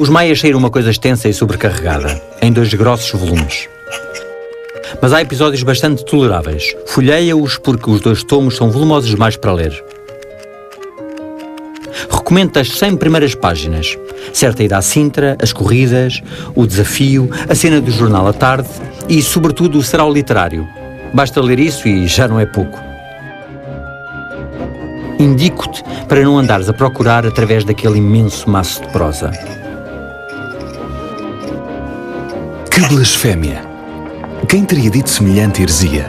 Os Maias saíram uma coisa extensa e sobrecarregada, em 2 grossos volumes. Mas há episódios bastante toleráveis. Folheia-os porque os 2 tomos são volumosos demais para ler. Recomendo as 100 primeiras páginas. Certa ida à Sintra, as corridas, o desafio, a cena do jornal à tarde e, sobretudo, o sarau literário. Basta ler isso e já não é pouco. Indico-te para não andares a procurar através daquele imenso maço de prosa. Que blasfémia! Quem teria dito semelhante heresia?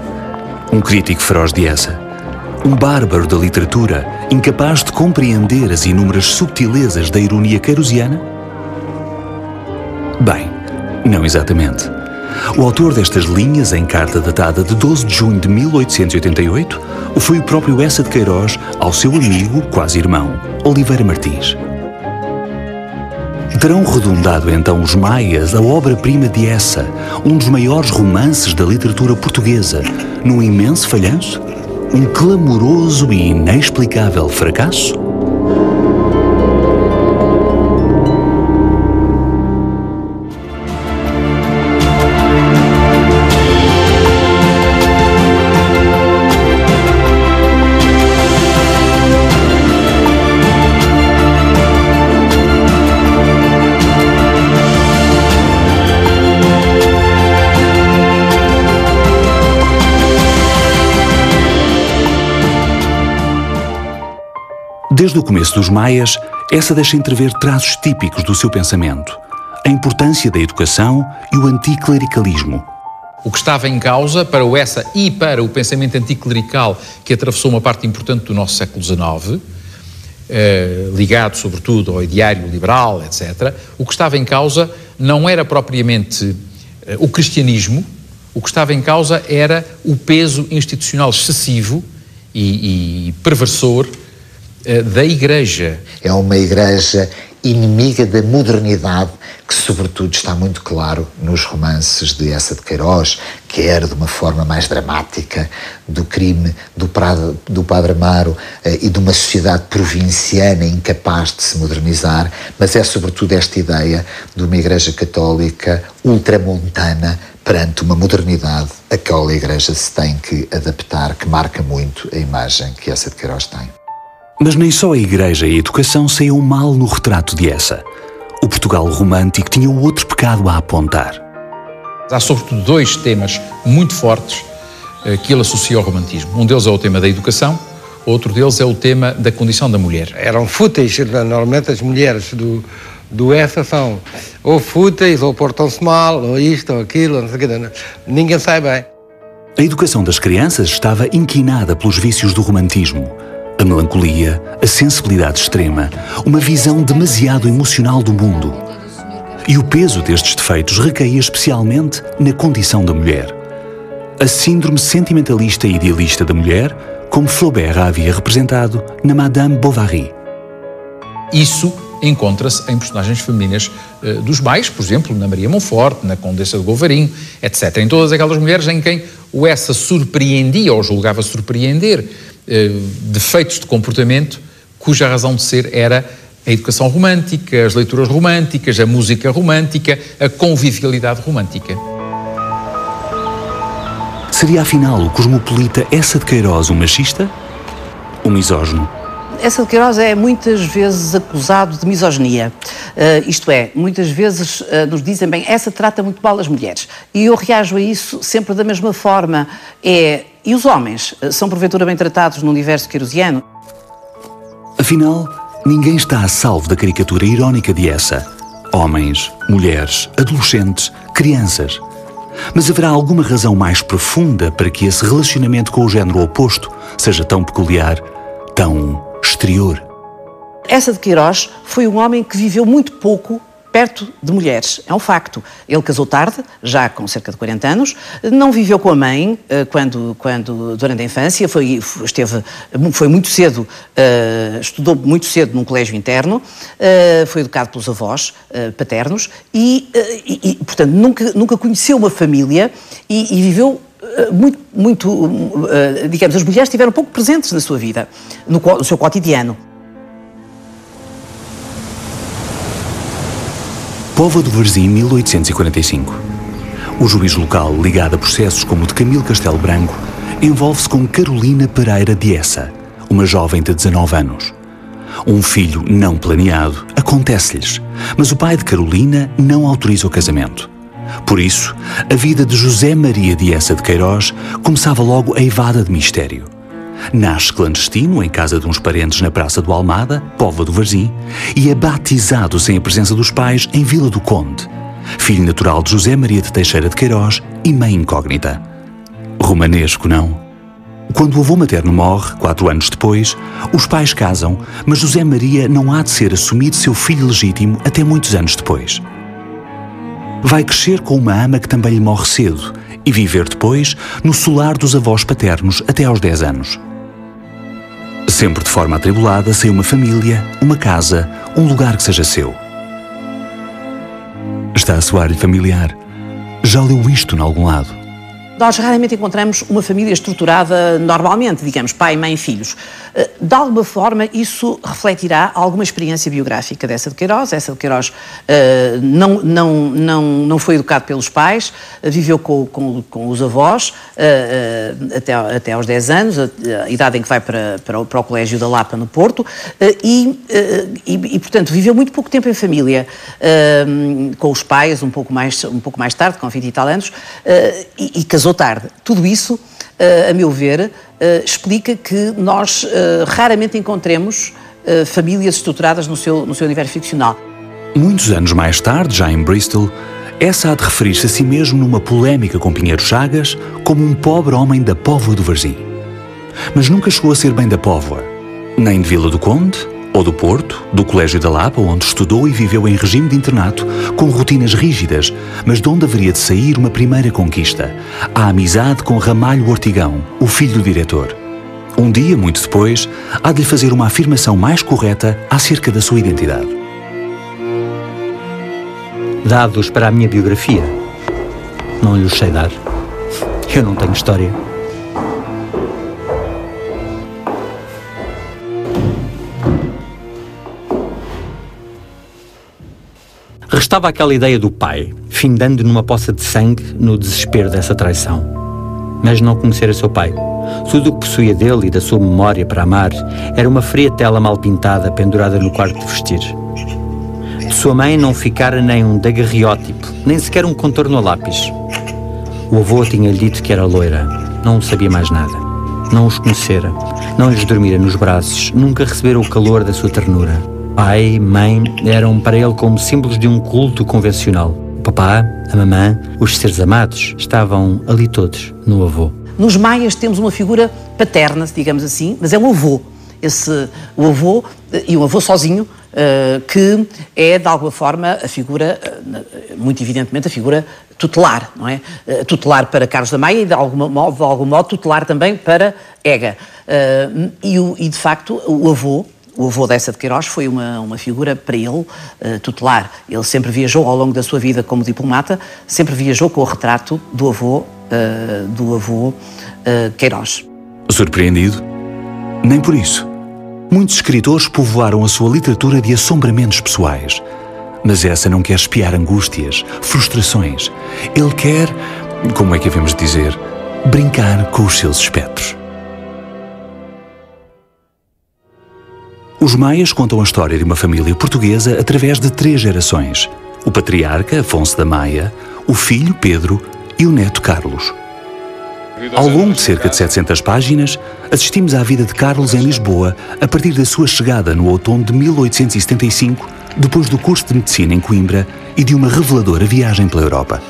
Um crítico feroz de essa? Um bárbaro da literatura, incapaz de compreender as inúmeras subtilezas da ironia queirosiana? Bem, não exatamente. O autor destas linhas, em carta datada de 12 de junho de 1888, foi o próprio Eça de Queiroz ao seu amigo, quase irmão, Oliveira Martins. Terão redundado então os Maias a obra-prima de Eça, um dos maiores romances da literatura portuguesa, num imenso falhanço? Um clamoroso e inexplicável fracasso? Desde o começo dos Maias, Eça deixa entrever traços típicos do seu pensamento, a importância da educação e o anticlericalismo. O que estava em causa para o Eça e para o pensamento anticlerical que atravessou uma parte importante do nosso século XIX, ligado sobretudo ao ideário liberal, etc., o que estava em causa não era propriamente o cristianismo, o que estava em causa era o peso institucional excessivo e perversor da Igreja. É uma Igreja inimiga da modernidade, que sobretudo está muito claro nos romances de Eça de Queiroz, que era de uma forma mais dramática do crime do Padre Amaro e de uma sociedade provinciana incapaz de se modernizar, mas é sobretudo esta ideia de uma Igreja católica ultramontana perante uma modernidade a qual a Igreja se tem que adaptar, que marca muito a imagem que Eça de Queiroz tem. Mas nem só a Igreja e a educação saíam mal no retrato de Eça. O Portugal romântico tinha outro pecado a apontar. Há sobretudo 2 temas muito fortes que ele associa ao romantismo. Um deles é o tema da educação, outro deles é o tema da condição da mulher. Eram fúteis, normalmente as mulheres do Eça são ou fúteis, ou portam-se mal, ou isto, ou aquilo, não sei o que, ninguém sai bem. A educação das crianças estava inquinada pelos vícios do romantismo. A melancolia, a sensibilidade extrema, uma visão demasiado emocional do mundo. E o peso destes defeitos recaía especialmente na condição da mulher. A síndrome sentimentalista e idealista da mulher, como Flaubert a havia representado na Madame Bovary. Isso encontra-se em personagens femininas dos mais, por exemplo, na Maria Monforte, na Condessa de Golvarinho, etc. Em todas aquelas mulheres em quem o Eça surpreendia ou julgava surpreender defeitos de comportamento cuja razão de ser era a educação romântica, as leituras românticas, a música romântica, a convivialidade romântica. Seria afinal o cosmopolita Eça de Queiroz um machista? Um misógino? Eça de Queiroz é muitas vezes acusado de misoginia. Isto é, muitas vezes nos dizem, bem, Eça trata muito mal as mulheres. E eu reajo a isso sempre da mesma forma. E os homens são porventura bem tratados no universo queirosiano? Afinal, ninguém está a salvo da caricatura irónica de Eça. Homens, mulheres, adolescentes, crianças. Mas haverá alguma razão mais profunda para que esse relacionamento com o género oposto seja tão peculiar, tão exterior? Eça de Queiroz foi um homem que viveu muito pouco perto de mulheres. É um facto. Ele casou tarde, já com cerca de 40 anos, não viveu com a mãe durante a infância, foi muito cedo, estudou muito cedo num colégio interno, foi educado pelos avós paternos e portanto, nunca conheceu uma família e viveu digamos, as mulheres estiveram pouco presentes na sua vida, no seu cotidiano. Póvoa do Varzim, 1845. O juiz local, ligado a processos como o de Camilo Castelo Branco, envolve-se com Carolina Pereira de Essa, uma jovem de 19 anos. Um filho não planeado acontece-lhes, mas o pai de Carolina não autoriza o casamento. Por isso, a vida de José Maria de Essa de Queiroz começava logo eivada de mistério. Nasce clandestino em casa de uns parentes na Praça do Almada, Póvoa do Varzim, e é batizado sem a presença dos pais em Vila do Conde, filho natural de José Maria de Teixeira de Queiroz e mãe incógnita. Romanesco, não? Quando o avô materno morre, 4 anos depois, os pais casam, mas José Maria não há de ser assumido seu filho legítimo até muitos anos depois. Vai crescer com uma ama que também lhe morre cedo e viver depois no solar dos avós paternos até aos 10 anos. Sempre de forma atribulada, sem uma família, uma casa, um lugar que seja seu. Está a soar-lhe familiar. Já leu isto em algum lado? Nós raramente encontramos uma família estruturada normalmente, digamos, pai, mãe, filhos. De alguma forma, isso refletirá alguma experiência biográfica dessa de Queiroz. Essa de Queiroz não foi educado pelos pais, viveu com os avós até aos 10 anos, a idade em que vai para o Colégio da Lapa, no Porto, e, portanto, viveu muito pouco tempo em família, com os pais, um pouco mais tarde, com 20 e tal anos, e casou tarde. Tudo isso, a meu ver, explica que nós raramente encontremos famílias estruturadas no seu universo ficcional. Muitos anos mais tarde, já em Bristol, Essa há de referir-se a si mesmo numa polémica com Pinheiro Chagas como um pobre homem da Póvoa do Varzim. Mas nunca chegou a ser bem da Póvoa, nem de Vila do Conde, ou do Porto, do Colégio da Lapa, onde estudou e viveu em regime de internato, com rotinas rígidas, mas de onde haveria de sair uma primeira conquista, a amizade com Ramalho Ortigão, o filho do diretor. Um dia, muito depois, há de lhe fazer uma afirmação mais correta acerca da sua identidade. Dados para a minha biografia, não lhe os sei dar. Eu não tenho história. Restava aquela ideia do pai, findando numa poça de sangue no desespero dessa traição. Mas não conhecera seu pai. Tudo o que possuía dele e da sua memória para amar era uma fria tela mal pintada pendurada no quarto de vestir. De sua mãe não ficara nem um daguerreótipo, nem sequer um contorno a lápis. O avô tinha-lhe dito que era loira, não sabia mais nada. Não os conhecera, não lhes dormira nos braços, nunca recebera o calor da sua ternura. Pai, mãe, eram para ele como símbolos de um culto convencional. O papá, a mamã, os seres amados, estavam ali todos, no avô. Nos maias temos uma figura paterna, digamos assim, mas é um avô. O avô, e um avô sozinho, que é, de alguma forma, a figura, muito evidentemente, a figura tutelar, não é? Tutelar para Carlos da Maia e, de algum modo, tutelar também para Ega. E de facto, o avô dessa de Queiroz foi uma figura para ele tutelar. Ele sempre viajou ao longo da sua vida como diplomata, sempre viajou com o retrato do avô Queiroz. Surpreendido? Nem por isso. Muitos escritores povoaram a sua literatura de assombramentos pessoais. Mas essa não quer espiar angústias, frustrações. Ele quer, como é que havemos de dizer, brincar com os seus espectros. Os maias contam a história de uma família portuguesa através de 3 gerações. O patriarca, Afonso da Maia, o filho, Pedro, e o neto, Carlos. Ao longo de cerca de 700 páginas, assistimos à vida de Carlos em Lisboa a partir da sua chegada no outono de 1875, depois do curso de medicina em Coimbra e de uma reveladora viagem pela Europa.